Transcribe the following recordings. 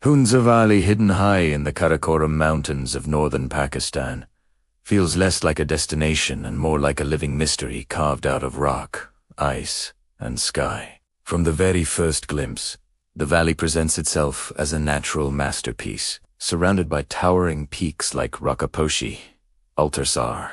Hunza Valley, hidden high in the Karakoram mountains of northern Pakistan, feels less like a destination and more like a living mystery carved out of rock, ice, and sky. From the very first glimpse, the valley presents itself as a natural masterpiece, surrounded by towering peaks like Rakaposhi, Altarsar,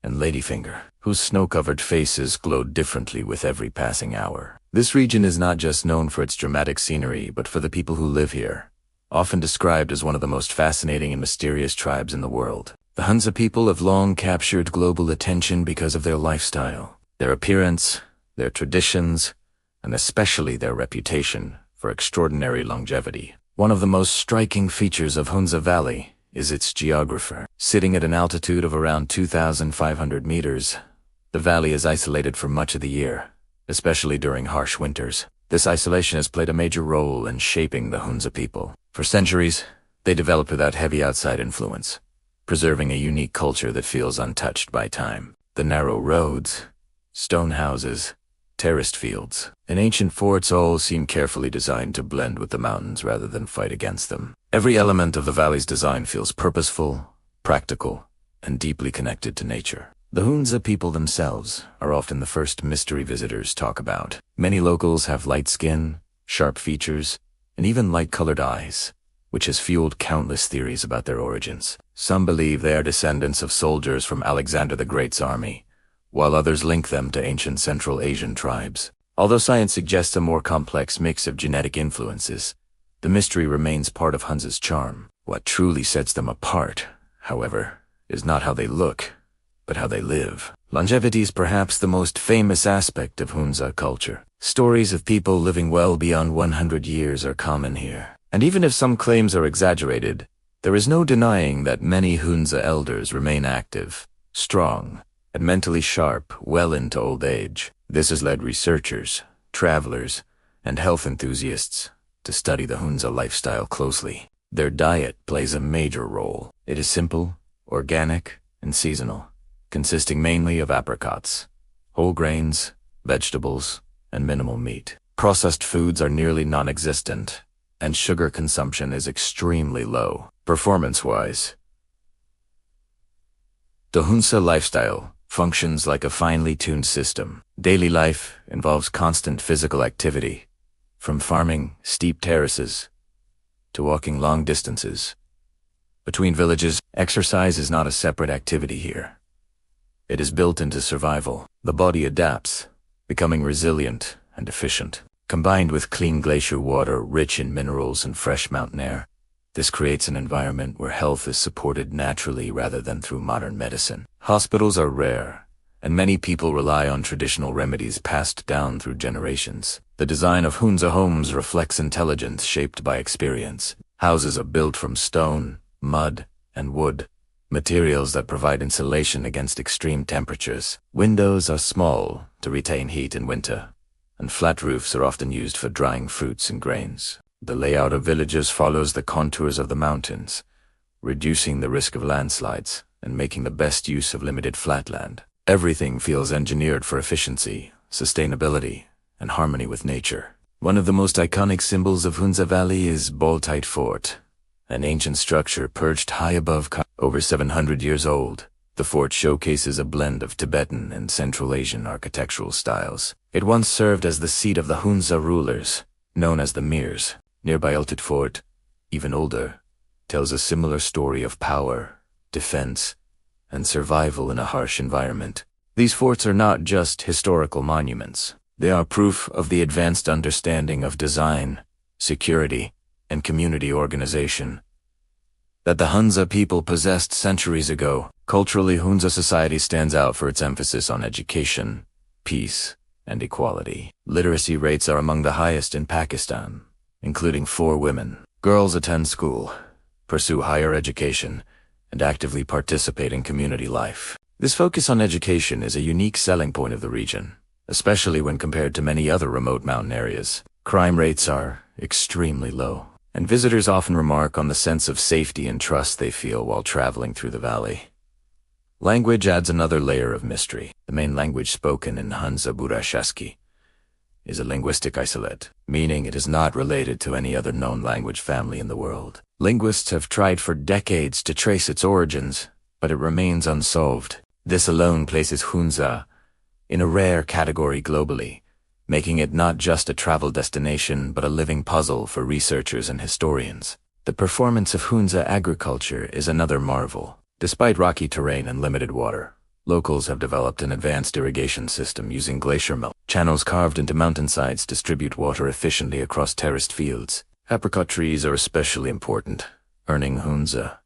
and Ladyfinger, whose snow-covered faces glowed differently with every passing hour. This region is not just known for its dramatic scenery, but for the people who live here, often described as one of the most fascinating and mysterious tribes in the world. The Hunza people have long captured global attention because of their lifestyle, their appearance, their traditions, and especially their reputation for extraordinary longevity. One of the most striking features of Hunza Valley is its geography. Sitting at an altitude of around 2,500 meters, the valley is isolated for much of the year, especially during harsh winters. This isolation has played a major role in shaping the Hunza people. For centuries, they developed without heavy outside influence, preserving a unique culture that feels untouched by time. The narrow roads, stone houses, terraced fields, and ancient forts all seem carefully designed to blend with the mountains rather than fight against them. Every element of the valley's design feels purposeful, practical, and deeply connected to nature. The Hunza people themselves are often the first mystery visitors talk about. Many locals have light skin, sharp features, and even light-colored eyes, which has fueled countless theories about their origins. Some believe they are descendants of soldiers from Alexander the Great's army, while others link them to ancient Central Asian tribes. Although science suggests a more complex mix of genetic influences, the mystery remains part of Hunza's charm. What truly sets them apart, however, is not how they look, but how they live. Longevity is perhaps the most famous aspect of Hunza culture. Stories of people living well beyond 100 years are common here. And even if some claims are exaggerated, there is no denying that many Hunza elders remain active, strong, and mentally sharp well into old age. This has led researchers, travelers, and health enthusiasts to study the Hunza lifestyle closely. Their diet plays a major role. It is simple, organic, and seasonal, consisting mainly of apricots, whole grains, vegetables, and minimal meat. Processed foods are nearly non-existent, and sugar consumption is extremely low. Performance-wise, the Hunza lifestyle functions like a finely tuned system. Daily life involves constant physical activity, from farming steep terraces to walking long distances. Between villages, exercise is not a separate activity here. It is built into survival. The body adapts, becoming resilient and efficient. Combined with clean glacier water rich in minerals and fresh mountain air, this creates an environment where health is supported naturally rather than through modern medicine. Hospitals are rare, and many people rely on traditional remedies passed down through generations. The design of Hunza homes reflects intelligence shaped by experience. Houses are built from stone, mud, and wood, materials that provide insulation against extreme temperatures. Windows are small to retain heat in winter, and flat roofs are often used for drying fruits and grains. The layout of villages follows the contours of the mountains, reducing the risk of landslides and making the best use of limited flatland. Everything feels engineered for efficiency, sustainability, and harmony with nature. One of the most iconic symbols of Hunza Valley is Baltite Fort, an ancient structure perched high above over 700 years old. The fort showcases a blend of Tibetan and Central Asian architectural styles. It once served as the seat of the Hunza rulers, known as the Mirs. Nearby Altit Fort, even older, tells a similar story of power, defense, and survival in a harsh environment. These forts are not just historical monuments. They are proof of the advanced understanding of design, security, and community organization that the Hunza people possessed centuries ago. Culturally, Hunza society stands out for its emphasis on education, peace, and equality. Literacy rates are among the highest in Pakistan, including 4 women. Girls attend school, pursue higher education, and actively participate in community life. This focus on education is a unique selling point of the region, especially when compared to many other remote mountain areas. Crime rates are extremely low, and visitors often remark on the sense of safety and trust they feel while traveling through the valley. Language adds another layer of mystery. The main language spoken in Hunza Burashaski is a linguistic isolate, meaning it is not related to any other known language family in the world. Linguists have tried for decades to trace its origins, but it remains unsolved. This alone places Hunza in a rare category globally, making it not just a travel destination but a living puzzle for researchers and historians. The performance of Hunza agriculture is another marvel. Despite rocky terrain and limited water, locals have developed an advanced irrigation system using glacier melt. Channels carved into mountainsides distribute water efficiently across terraced fields. Apricot trees are especially important, earning Hunza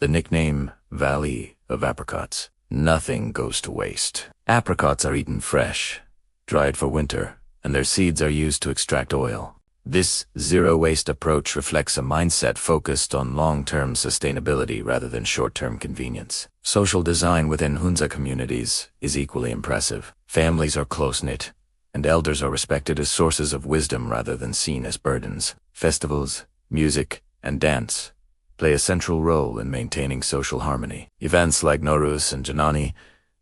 the nickname Valley of Apricots. Nothing goes to waste. Apricots are eaten fresh, dried for winter, and their seeds are used to extract oil. This zero-waste approach reflects a mindset focused on long-term sustainability rather than short-term convenience. Social design within Hunza communities is equally impressive. Families are close-knit, and elders are respected as sources of wisdom rather than seen as burdens. Festivals, music, and dance play a central role in maintaining social harmony. Events like Nowruz and Janani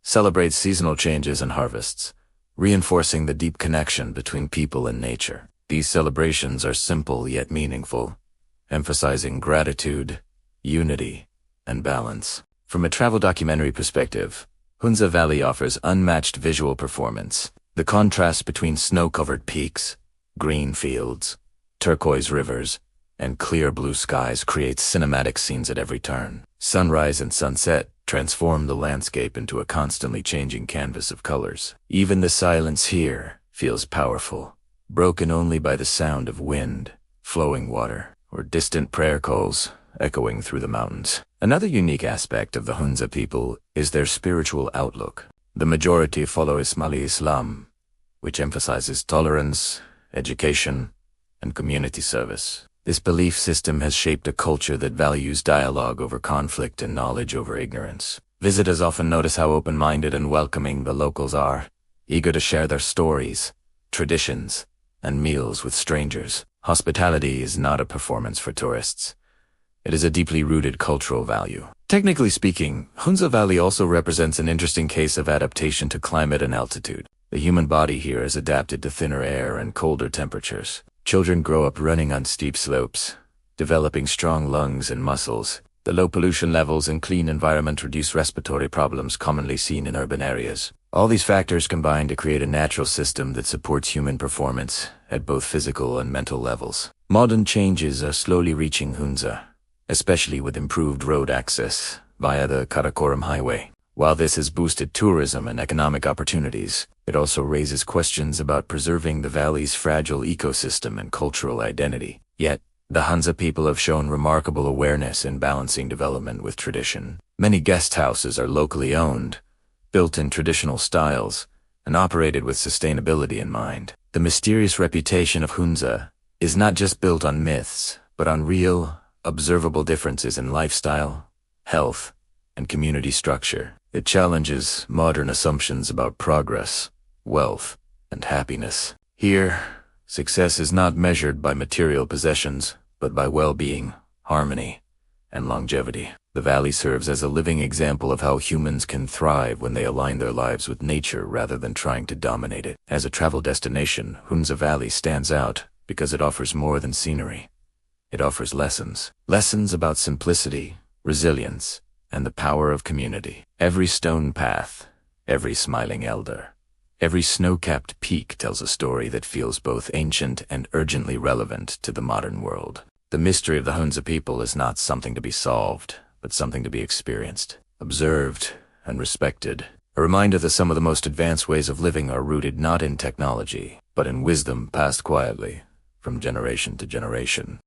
celebrate seasonal changes and harvests, reinforcing the deep connection between people and nature. These celebrations are simple yet meaningful, emphasizing gratitude, unity, and balance. From a travel documentary perspective, Hunza Valley offers unmatched visual performance. The contrast between snow-covered peaks, green fields, turquoise rivers, and clear blue skies creates cinematic scenes at every turn. Sunrise and sunset transform the landscape into a constantly changing canvas of colors. Even the silence here feels powerful, broken only by the sound of wind, flowing water, or distant prayer calls echoing through the mountains. Another unique aspect of the Hunza people is their spiritual outlook. The majority follow Islam, which emphasizes tolerance, education, and community service. This belief system has shaped a culture that values dialogue over conflict and knowledge over ignorance. Visitors often notice how open-minded and welcoming the locals are, eager to share their stories, traditions, and meals with strangers. Hospitality is not a performance for tourists. It is a deeply rooted cultural value. Technically speaking, Hunza Valley also represents an interesting case of adaptation to climate and altitude. The human body here is adapted to thinner air and colder temperatures. Children grow up running on steep slopes, developing strong lungs and muscles. The low pollution levels and clean environment reduce respiratory problems commonly seen in urban areas. All these factors combine to create a natural system that supports human performance at both physical and mental levels. Modern changes are slowly reaching Hunza, especially with improved road access via the Karakoram highway. While this has boosted tourism and economic opportunities, it also raises questions about preserving the valley's fragile ecosystem and cultural identity. Yet, the Hunza people have shown remarkable awareness in balancing development with tradition. Many guest houses are locally owned, built in traditional styles, and operated with sustainability in mind. The mysterious reputation of Hunza is not just built on myths, but on real, observable differences in lifestyle, health, and community structure. It challenges modern assumptions about progress, wealth, and happiness. Here, success is not measured by material possessions, but by well-being, harmony, and longevity. The valley serves as a living example of how humans can thrive when they align their lives with nature rather than trying to dominate it. As a travel destination, Hunza Valley stands out because it offers more than scenery. It offers lessons. Lessons about simplicity, resilience, and the power of community. Every stone path, every smiling elder, every snow-capped peak tells a story that feels both ancient and urgently relevant to the modern world. The mystery of the Hunza people is not something to be solved, but something to be experienced, observed, and respected. A reminder that some of the most advanced ways of living are rooted not in technology, but in wisdom passed quietly from generation to generation.